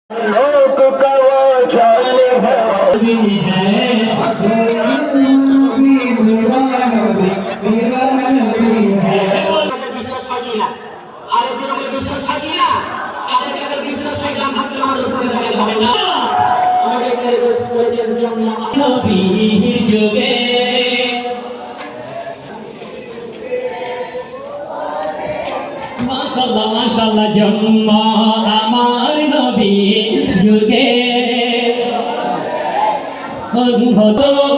लोक का वो चाल है মাশাআল্লাহ মাশাআল্লাহ জন্ম আমার নবীর যুগে হতো